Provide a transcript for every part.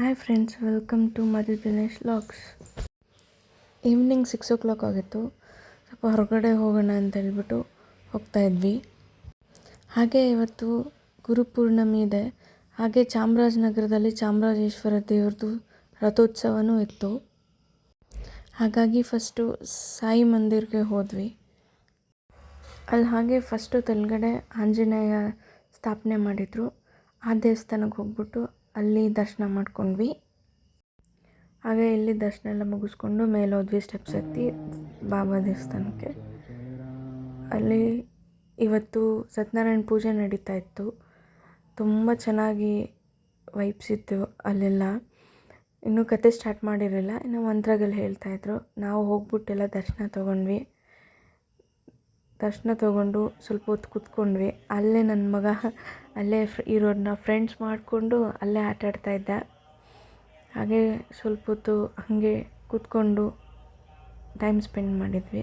Hi friends, welcome to Madhu Dinesh vlogs. Evening 6 o'clock ಆಗಿತ್ತು. ಸ್ವಲ್ಪ ಹೊರಗಡೆ ಹೋಗೋಣ ಅಂತ ಹೇಳ್ಬಿಟ್ಟು ಹೋಗ್ತಾಯಿದ್ವಿ. ಹಾಗೆ ಇವತ್ತು ಗುರುಪೂರ್ಣಿಮೆ ಇದೆ. ಹಾಗೆ ಚಾಮರಾಜನಗರದಲ್ಲಿ ಚಾಮರಾಜೇಶ್ವರ ದೇವ್ರದ್ದು ರಥೋತ್ಸವನೂ ಇತ್ತು. ಹಾಗಾಗಿ ಫಸ್ಟು ಸಾಯಿ ಮಂದಿರ್ಗೆ ಹೋದ್ವಿ. ಅಲ್ಲಿ ಹಾಗೆ ಫಸ್ಟು ತೆಳಗಡೆ ಆಂಜನೇಯ ಸ್ಥಾಪನೆ ಮಾಡಿದರು. ಆ ದೇವಸ್ಥಾನಕ್ಕೆ ಹೋಗ್ಬಿಟ್ಟು ಅಲ್ಲಿ ದರ್ಶನ ಮಾಡ್ಕೊಂಡ್ವಿ. ಹಾಗೆ ಇಲ್ಲಿ ದರ್ಶನ ಎಲ್ಲ ಮುಗಿಸ್ಕೊಂಡು ಮೇಲೆ ಹೋದ್ವಿ ಸ್ಟೆಪ್ಸ್ ಹತ್ತಿ ಬಾಬಾ ದೇವಸ್ಥಾನಕ್ಕೆ. ಅಲ್ಲಿ ಇವತ್ತು ಸತ್ಯನಾರಾಯಣ ಪೂಜೆ ನಡೀತಾ ಇತ್ತು. ತುಂಬ ಚೆನ್ನಾಗಿ ವೈಬ್ಸ್ ಇತ್ತು ಅಲ್ಲೆಲ್ಲ. ಇನ್ನೂ ಕತೆ ಸ್ಟಾರ್ಟ್ ಮಾಡಿರಲಿಲ್ಲ, ಇನ್ನೂ ಮಂತ್ರಗಳು ಹೇಳ್ತಾಯಿದ್ರು. ನಾವು ಹೋಗ್ಬಿಟ್ಟೆಲ್ಲ ದರ್ಶನ ತೊಗೊಂಡು ಸ್ವಲ್ಪ ಹೊತ್ತು ಕೂತ್ಕೊಂಡ್ವಿ. ಅಲ್ಲೇ ನನ್ನ ಮಗ ಅಲ್ಲೇ ಇರೋರನ್ನ ಫ್ರೆಂಡ್ಸ್ ಮಾಡಿಕೊಂಡು ಅಲ್ಲೇ ಆಟಾಡ್ತಾಯಿದ್ದ. ಹಾಗೆ ಸ್ವಲ್ಪ ಹೊತ್ತು ಹಾಗೆ ಕೂತ್ಕೊಂಡು ಟೈಮ್ ಸ್ಪೆಂಡ್ ಮಾಡಿದ್ವಿ.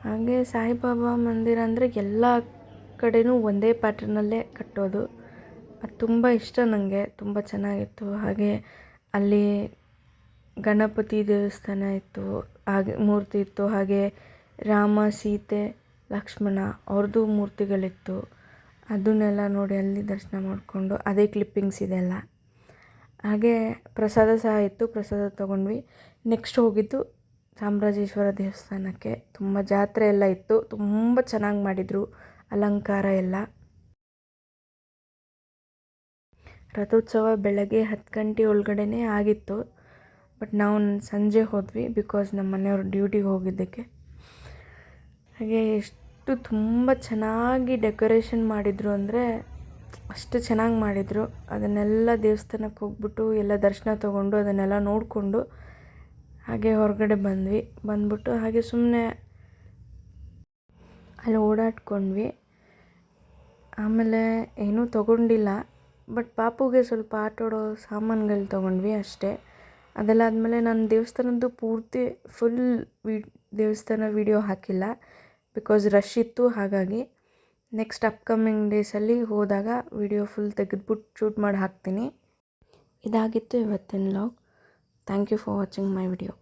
ಹಾಗೆ ಸಾಯಿಬಾಬಾ ಮಂದಿರ ಅಂದರೆ ಎಲ್ಲ ಕಡೆನೂ ಒಂದೇ ಪ್ಯಾಟರ್ನಲ್ಲೇ ಕಟ್ಟೋದು. ಅದು ತುಂಬ ಇಷ್ಟ ನನಗೆ, ತುಂಬ ಚೆನ್ನಾಗಿತ್ತು. ಹಾಗೆ ಅಲ್ಲಿ ಗಣಪತಿ ದೇವಸ್ಥಾನ ಇತ್ತು, ಹಾಗೆ ಮೂರ್ತಿ ಇತ್ತು. ಹಾಗೆ ರಾಮ, ಸೀತೆ, ಲಕ್ಷ್ಮಣ ಅವ್ರದ್ದು ಮೂರ್ತಿಗಳಿತ್ತು. ಅದನ್ನೆಲ್ಲ ನೋಡಿ ಅಲ್ಲಿ ದರ್ಶನ ಮಾಡಿಕೊಂಡು ಅದೇ ಕ್ಲಿಪ್ಪಿಂಗ್ಸ್ ಇದೆಲ್ಲ. ಹಾಗೆ ಪ್ರಸಾದ ಸಹ ಇತ್ತು, ಪ್ರಸಾದ ತೊಗೊಂಡ್ವಿ. ನೆಕ್ಸ್ಟ್ ಹೋಗಿದ್ದು ಚಾಮರಾಜೇಶ್ವರ ದೇವಸ್ಥಾನಕ್ಕೆ. ತುಂಬ ಜಾತ್ರೆ ಎಲ್ಲ ಇತ್ತು, ತುಂಬ ಚೆನ್ನಾಗಿ ಮಾಡಿದರು ಅಲಂಕಾರ ಎಲ್ಲ. ರಥೋತ್ಸವ ಬೆಳಗ್ಗೆ 10 ಗಂಟೆ ಒಳಗಡೆನೇ ಆಗಿತ್ತು. ಬಟ್ ನಾವು ಸಂಜೆ ಹೋದ್ವಿ, ಬಿಕಾಸ್ ನಮ್ಮ ಮನೆಯವರು ಡ್ಯೂಟಿಗೆ ಹೋಗಿದ್ದಕ್ಕೆ. ಹಾಗೆ ಎಷ್ಟು ತುಂಬ ಚೆನ್ನಾಗಿ ಡೆಕೋರೇಷನ್ ಮಾಡಿದರು ಅಂದರೆ ಅಷ್ಟು ಚೆನ್ನಾಗಿ ಮಾಡಿದರು. ಅದನ್ನೆಲ್ಲ ದೇವಸ್ಥಾನಕ್ಕೆ ಹೋಗ್ಬಿಟ್ಟು ಎಲ್ಲ ದರ್ಶನ ತೊಗೊಂಡು ಅದನ್ನೆಲ್ಲ ನೋಡಿಕೊಂಡು ಹಾಗೆ ಹೊರಗಡೆ ಬಂದ್ಬಿಟ್ಟು ಹಾಗೆ ಸುಮ್ಮನೆ ಅಲ್ಲಿ ಓಡಾಡ್ಕೊಂಡ್ವಿ. ಆಮೇಲೆ ಏನೂ ತೊಗೊಂಡಿಲ್ಲ, ಬಟ್ ಪಾಪುಗೆ ಸ್ವಲ್ಪ ಆಟಾಡೋ ಸಾಮಾನುಗಳು ತೊಗೊಂಡ್ವಿ ಅಷ್ಟೇ. ಅದೆಲ್ಲ ಆದಮೇಲೆ ನಾನು ದೇವಸ್ಥಾನದ್ದು ಪೂರ್ತಿ ಫುಲ್ ದೇವಸ್ಥಾನ ವಿಡಿಯೋ ಹಾಕಿಲ್ಲ, ಬಿಕಾಸ್ ರಶ್ ಇತ್ತು. ಹಾಗಾಗಿ ನೆಕ್ಸ್ಟ್ ಅಪ್ಕಮಿಂಗ್ ಡೇಸಲ್ಲಿ ಹೋದಾಗ ವಿಡಿಯೋ ಫುಲ್ ತೆಗೆದ್ಬಿಟ್ಟು ಶೂಟ್ ಮಾಡಿ ಹಾಕ್ತೀನಿ. ಇದಾಗಿತ್ತು ಇವತ್ತಿನ vlog. Thank you for watching my video.